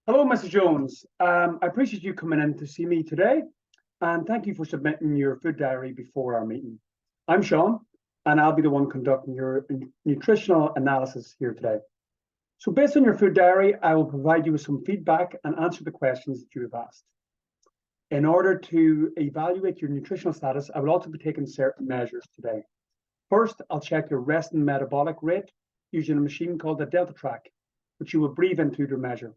Hello, Mr. Jones. I appreciate you coming in to see me today, and thank you for submitting your food diary before our meeting. I'm Sean, and I'll be the one conducting your nutritional analysis here today. So, based on your food diary, I will provide you with some feedback and answer the questions that you have asked. In order to evaluate your nutritional status, I will also be taking certain measures today. First, I'll check your resting metabolic rate using a machine called the Delta Track, which you will breathe into to measure.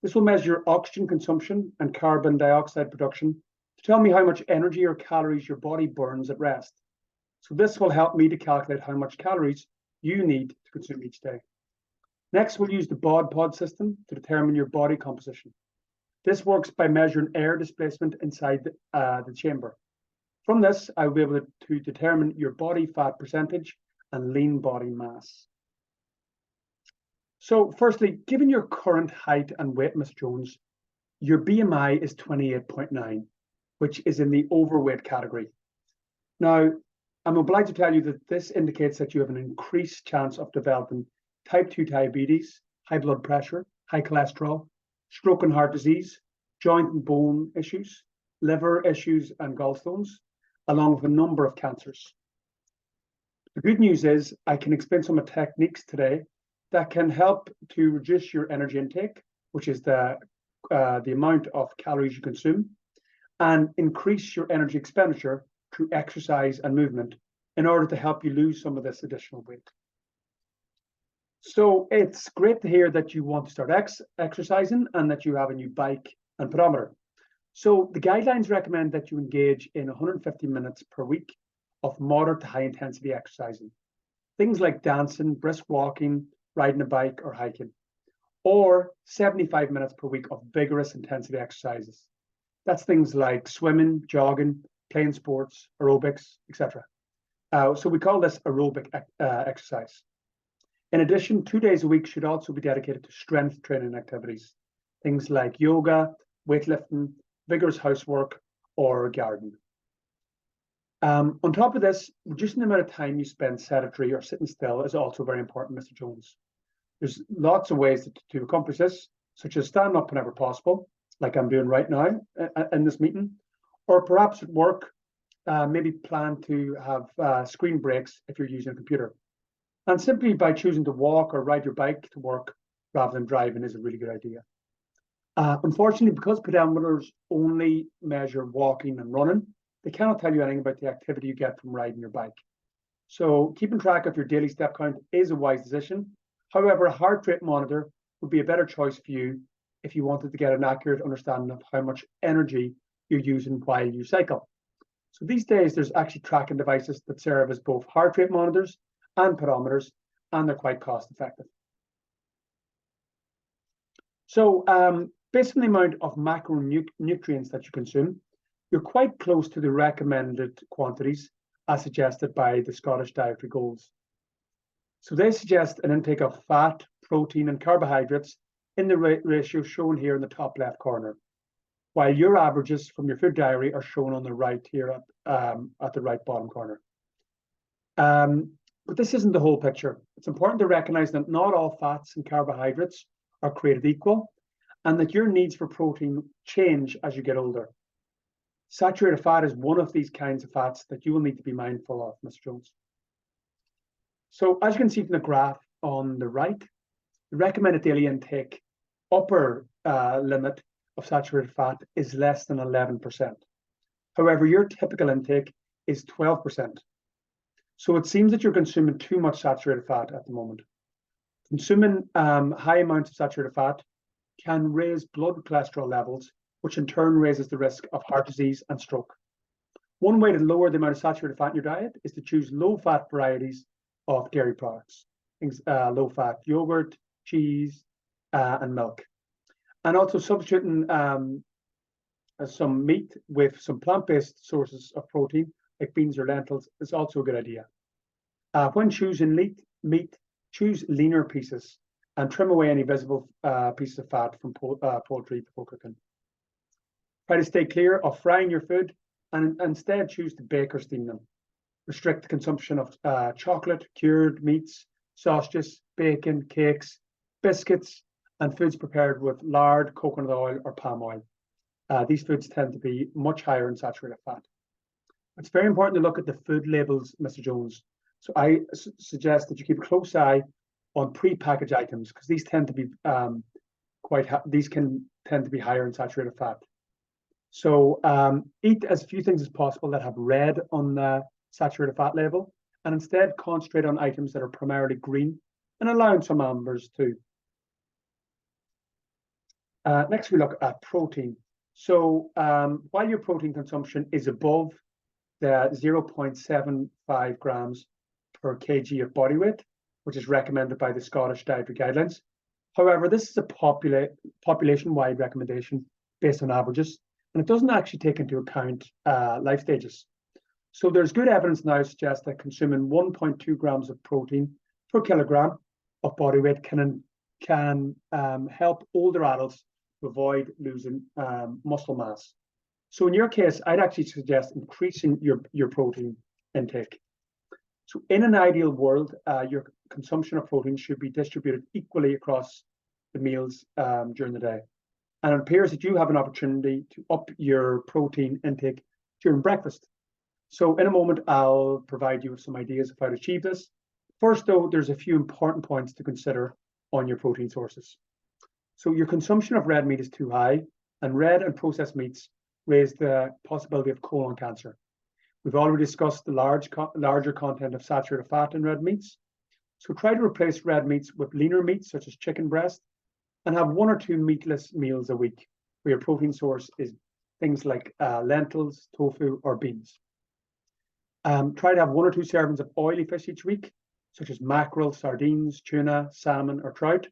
This will measure your oxygen consumption and carbon dioxide production to tell me how much energy or calories your body burns at rest. So this will help me to calculate how much calories you need to consume each day. Next, we'll use the BOD-POD system to determine your body composition. This works by measuring air displacement inside the chamber. From this, I will be able to determine your body fat percentage and lean body mass. So firstly, given your current height and weight, Ms. Jones, your BMI is 28.9, which is in the overweight category. Now, I'm obliged to tell you that this indicates that you have an increased chance of developing type 2 diabetes, high blood pressure, high cholesterol, stroke and heart disease, joint and bone issues, liver issues and gallstones, along with a number of cancers. The good news is I can explain some of the techniques today that can help to reduce your energy intake, which is the amount of calories you consume, and increase your energy expenditure through exercise and movement in order to help you lose some of this additional weight. So it's great to hear that you want to start exercising and that you have a new bike and pedometer. So the guidelines recommend that you engage in 150 minutes per week of moderate to high intensity exercising. Things like dancing, brisk walking, riding a bike or hiking, or 75 minutes per week of vigorous intensity exercises. That's things like swimming, jogging, playing sports, aerobics, etc. So we call this aerobic exercise. In addition, 2 days a week should also be dedicated to strength training activities, things like yoga, weightlifting, vigorous housework, or gardening. On top of this, reducing the amount of time you spend sedentary or sitting still is also very important, Mr. Jones. There's lots of ways to accomplish this, such as standing up whenever possible, like I'm doing right now in this meeting, or perhaps at work, maybe plan to have screen breaks if you're using a computer. And simply by choosing to walk or ride your bike to work rather than driving is a really good idea. Unfortunately, because pedometers only measure walking and running, they cannot tell you anything about the activity you get from riding your bike. So keeping track of your daily step count is a wise decision. However, a heart rate monitor would be a better choice for you if you wanted to get an accurate understanding of how much energy you're using while you cycle. So these days, there's actually tracking devices that serve as both heart rate monitors and pedometers, and they're quite cost effective. So based on the amount of macronutrients that you consume, you're quite close to the recommended quantities as suggested by the Scottish Dietary Goals. So they suggest an intake of fat, protein, and carbohydrates in the ratio shown here in the top left corner, while your averages from your food diary are shown on the right here at the right bottom corner. But this isn't the whole picture. It's important to recognize that not all fats and carbohydrates are created equal, and that your needs for protein change as you get older. Saturated fat is one of these kinds of fats that you will need to be mindful of, Mr. Jones. So as you can see from the graph on the right, the recommended daily intake upper limit of saturated fat is less than 11%. However, your typical intake is 12%. So it seems that you're consuming too much saturated fat at the moment. Consuming high amounts of saturated fat can raise blood cholesterol levels, which in turn raises the risk of heart disease and stroke. One way to lower the amount of saturated fat in your diet is to choose low-fat varieties of dairy products, things low-fat yogurt, cheese, and milk. And also substituting some meat with some plant-based sources of protein, like beans or lentils, is also a good idea. When choosing meat, choose leaner pieces and trim away any visible pieces of fat from poultry before cooking. Try to stay clear of frying your food and instead choose to bake or steam them. Restrict the consumption of chocolate, cured meats, sausages, bacon, cakes, biscuits, and foods prepared with lard, coconut oil, or palm oil. These foods tend to be much higher in saturated fat. It's very important to look at the food labels, Mr. Jones. So I suggest that you keep a close eye on pre-packaged items because these tend to be these can tend to be higher in saturated fat. So eat as few things as possible that have red on the saturated fat label, and instead concentrate on items that are primarily green and allowing some ambers too. Next, we look at protein. So while your protein consumption is above the 0.75 grams per kg of body weight, which is recommended by the Scottish Dietary Guidelines. However, this is a population-wide recommendation based on averages, and it doesn't actually take into account life stages. So there's good evidence now to suggest that consuming 1.2 grams of protein per kilogram of body weight can help older adults to avoid losing muscle mass. So in your case, I'd actually suggest increasing your protein intake. So in an ideal world, your consumption of protein should be distributed equally across the meals during the day. And it appears that you have an opportunity to up your protein intake during breakfast. So in a moment, I'll provide you with some ideas of how to achieve this. First, though, there's a few important points to consider on your protein sources. So your consumption of red meat is too high, and red and processed meats raise the possibility of colon cancer. We've already discussed the larger content of saturated fat in red meats. So try to replace red meats with leaner meats, such as chicken breast, and have 1 or 2 meatless meals a week, where your protein source is things like lentils, tofu, or beans. Try to have 1 or 2 servings of oily fish each week, such as mackerel, sardines, tuna, salmon, or trout.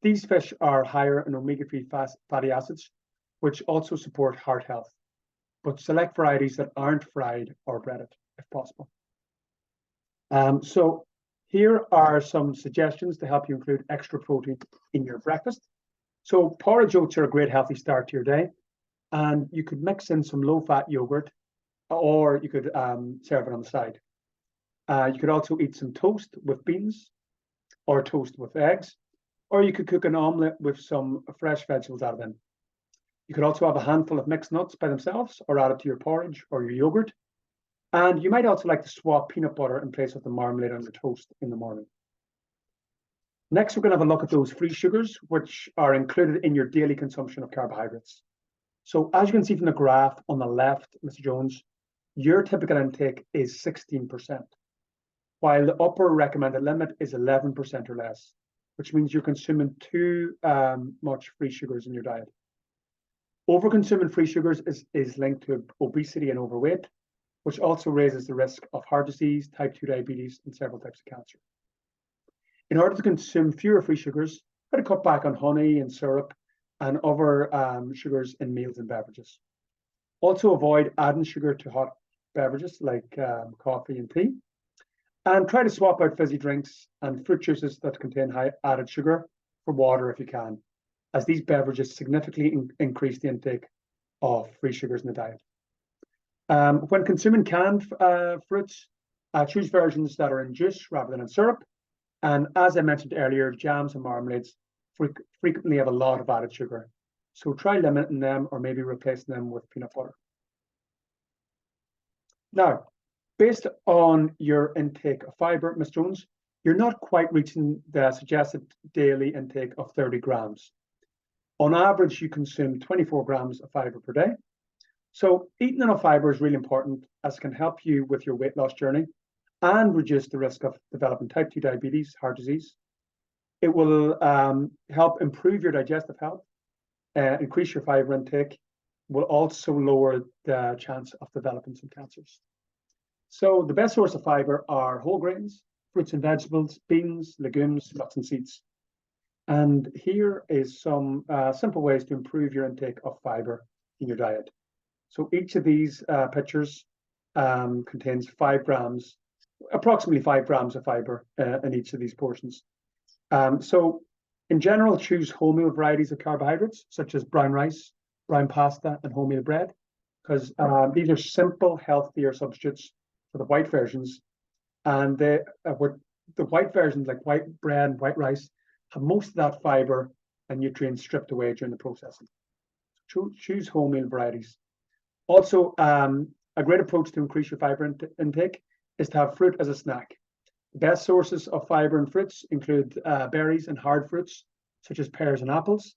These fish are higher in omega-3 fatty acids, which also support heart health, but select varieties that aren't fried or breaded, if possible. So here are some suggestions to help you include extra protein in your breakfast. So porridge oats are a great healthy start to your day, and you could mix in some low-fat yogurt, or you could serve it on the side. You could also eat some toast with beans, or toast with eggs, or you could cook an omelette with some fresh vegetables added in. You could also have a handful of mixed nuts by themselves, or add it to your porridge or your yogurt. And you might also like to swap peanut butter in place of the marmalade on your toast in the morning. Next, we're going to have a look at those free sugars, which are included in your daily consumption of carbohydrates. So as you can see from the graph on the left, Mr. Jones, your typical intake is 16%, while the upper recommended limit is 11% or less, which means you're consuming too much free sugars in your diet. Overconsuming free sugars is linked to obesity and overweight, which also raises the risk of heart disease, type 2 diabetes, and several types of cancer. In order to consume fewer free sugars, try to cut back on honey and syrup and other sugars in meals and beverages. Also avoid adding sugar to hot beverages like coffee and tea. And try to swap out fizzy drinks and fruit juices that contain high added sugar for water if you can, as these beverages significantly increase the intake of free sugars in the diet. When consuming canned fruits, choose versions that are in juice rather than in syrup. And as I mentioned earlier, jams and marmalades frequently have a lot of added sugar. So try limiting them or maybe replacing them with peanut butter. Now, based on your intake of fiber, Ms. Jones, you're not quite reaching the suggested daily intake of 30 grams. On average, you consume 24 grams of fiber per day. So eating enough fiber is really important, as it can help you with your weight loss journey and reduce the risk of developing type 2 diabetes, heart disease. It will help improve your digestive health, increase your fiber intake, will also lower the chance of developing some cancers. So the best source of fiber are whole grains, fruits and vegetables, beans, legumes, nuts and seeds. And here is some simple ways to improve your intake of fiber in your diet. So each of these pictures contains 5 grams, approximately 5 grams of fiber in each of these portions. So in general, choose wholemeal varieties of carbohydrates, such as brown rice, brown pasta, and wholemeal bread, because these are simple, healthier substitutes for the white versions. And the white versions, like white bread and white rice, have most of that fiber and nutrients stripped away during the processing. Choose wholemeal varieties. Also, a great approach to increase your fiber intake is to have fruit as a snack. The best sources of fiber in fruits include berries and hard fruits, such as pears and apples.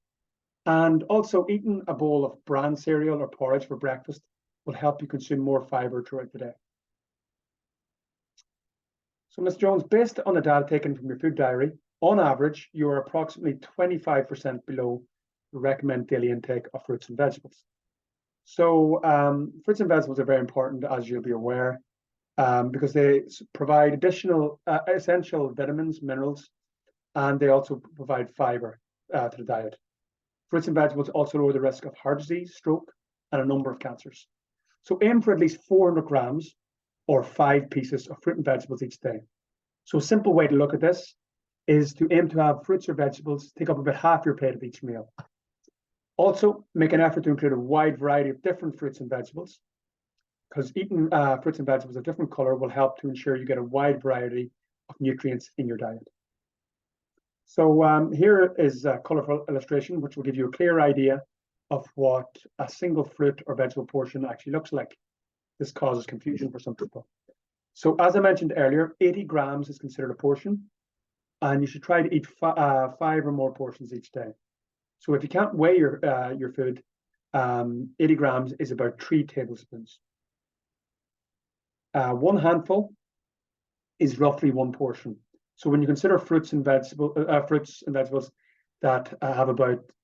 And also, eating a bowl of bran cereal or porridge for breakfast will help you consume more fiber throughout the day. So, Ms. Jones, based on the data taken from your food diary, on average, you are approximately 25% below the recommended daily intake of fruits and vegetables. So, fruits and vegetables are very important, as you'll be aware, because they provide additional essential vitamins, minerals, and they also provide fiber to the diet. Fruits and vegetables also lower the risk of heart disease, stroke, and a number of cancers. So aim for at least 400 grams or 5 pieces of fruit and vegetables each day. So a simple way to look at this is to aim to have fruits or vegetables take up about half your plate of each meal. Also, make an effort to include a wide variety of different fruits and vegetables, because eating fruits and vegetables of different color will help to ensure you get a wide variety of nutrients in your diet. So here is a colorful illustration, which will give you a clear idea of what a single fruit or vegetable portion actually looks like. This causes confusion for some people. So as I mentioned earlier, 80 grams is considered a portion, and you should try to eat 5 or more portions each day. So if you can't weigh your food, 80 grams is about 3 tablespoons. 1 handful is roughly 1 portion. So when you consider fruits and vegetables that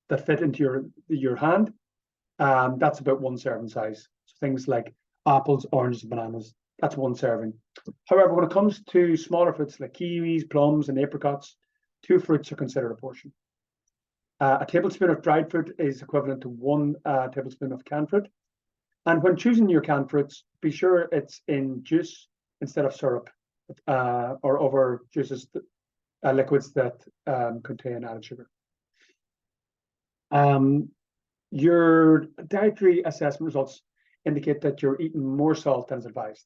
that fit into your hand, that's about 1 serving size. So things like apples, oranges, and bananas, that's 1 serving. However, when it comes to smaller fruits like kiwis, plums, and apricots, 2 fruits are considered a portion. A tablespoon of dried fruit is equivalent to 1 tablespoon of canned fruit. And when choosing your canned fruits, be sure it's in juice instead of syrup or other juices, liquids that contain added sugar. Your dietary assessment results indicate that you're eating more salt than is advised.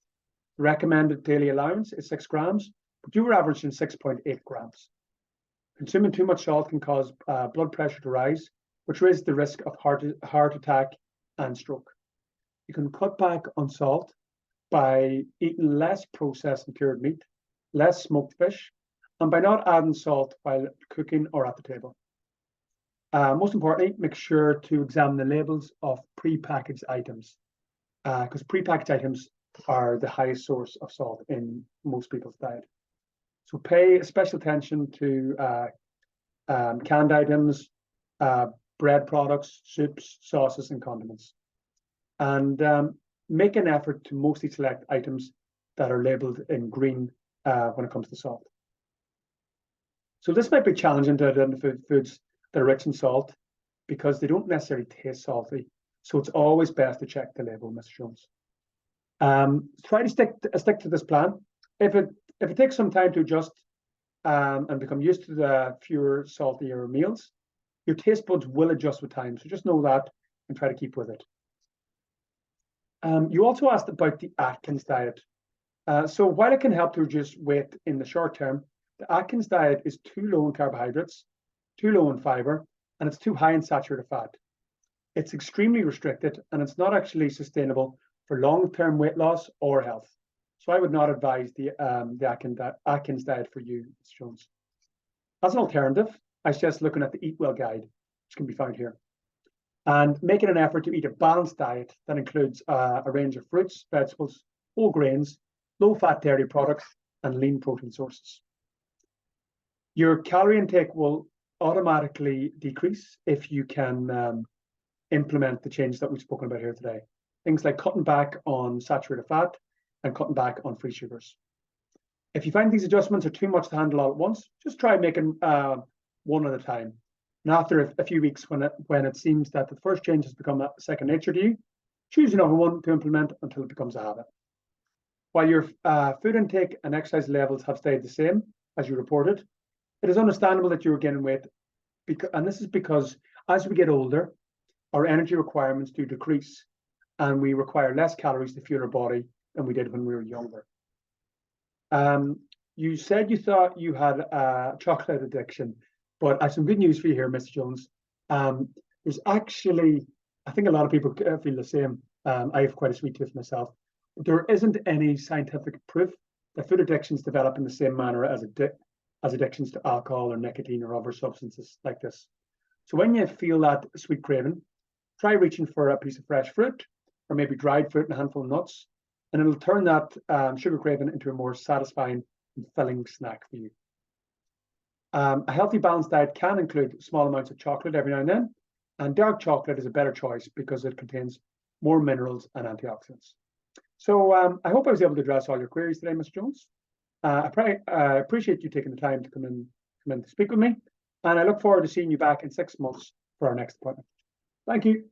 The recommended daily allowance is 6 grams, but you were averaging 6.8 grams. Consuming too much salt can cause blood pressure to rise, which raises the risk of heart attack and stroke. You can cut back on salt by eating less processed and cured meat, less smoked fish, and by not adding salt while cooking or at the table. Most importantly, make sure to examine the labels of prepackaged items, because prepackaged items are the highest source of salt in most people's diet. So pay special attention to canned items, bread products, soups, sauces, and condiments. And make an effort to mostly select items that are labeled in green when it comes to salt. So this might be challenging to identify foods that are rich in salt because they don't necessarily taste salty. So it's always best to check the label, Mr. Jones. Try to stick to this plan. If it takes some time to adjust and become used to the fewer saltier meals, your taste buds will adjust with time. So just know that and try to keep with it. You also asked about the Atkins diet. So while it can help to reduce weight in the short term, the Atkins diet is too low in carbohydrates, too low in fiber, and it's too high in saturated fat. It's extremely restricted, and it's not actually sustainable for long-term weight loss or health. So I would not advise the Atkins diet for you, Ms. Jones. As an alternative, I suggest looking at the Eat Well guide, which can be found here, and making an effort to eat a balanced diet that includes a range of fruits, vegetables, whole grains, low-fat dairy products, and lean protein sources. Your calorie intake will automatically decrease if you can implement the changes that we've spoken about here today. Things like cutting back on saturated fat and cutting back on free sugars. If you find these adjustments are too much to handle all at once, just try making one at a time. And after a few weeks, when it seems that the first change has become second nature to you, choose another one to implement until it becomes a habit. While your food intake and exercise levels have stayed the same as you reported, it is understandable that you are gaining weight, and this is because as we get older, our energy requirements do decrease, and we require less calories to fuel our body than we did when we were younger. You said you thought you had a chocolate addiction. But I have some good news for you here, Mr. Jones. There's actually, I think a lot of people feel the same. I have quite a sweet tooth myself. There isn't any scientific proof that food addictions develop in the same manner as addictions to alcohol or nicotine or other substances like this. So when you feel that sweet craving, try reaching for a piece of fresh fruit or maybe dried fruit and a handful of nuts, and it'll turn that sugar craving into a more satisfying and filling snack for you. A healthy, balanced diet can include small amounts of chocolate every now and then, and dark chocolate is a better choice because it contains more minerals and antioxidants. So I hope I was able to address all your queries today, Mr. Jones. I appreciate you taking the time to come in to speak with me, and I look forward to seeing you back in 6 months for our next appointment. Thank you.